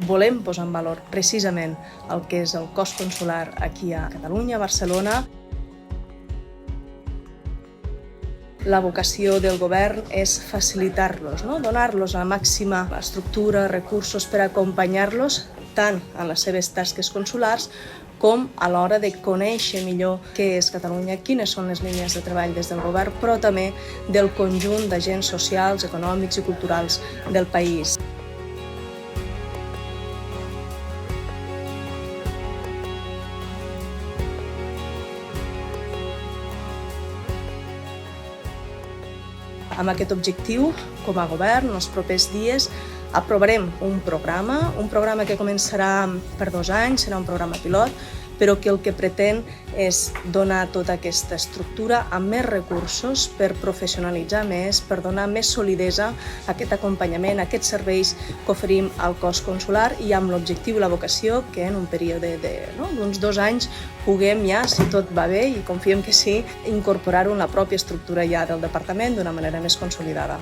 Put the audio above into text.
volem posar en valor precisament el que és el cos consular aquí a Catalunya, a Barcelona. La vocació del govern és facilitar-los, donar-los la màxima estructura, recursos per acompanyar-los tant en les seves tasques consulars com a l'hora de conèixer millor què és Catalunya, quines són les línies de treball des del govern, però també del conjunt d'agents socials, econòmics i culturals del país. Amb aquest objectiu, com a govern, en els propers dies aprovarem un programa que començarà per 2 anys, serà un programa pilot, però que el que pretén és donar tota aquesta estructura amb més recursos per professionalitzar més, per donar més solidesa a aquest acompanyament, a aquests serveis que oferim al cos consular i amb l'objectiu i la vocació que en un període d'uns 2 anys puguem ja, si tot va bé, i confiem que sí, incorporar-ho en la pròpia estructura ja del departament d'una manera més consolidada.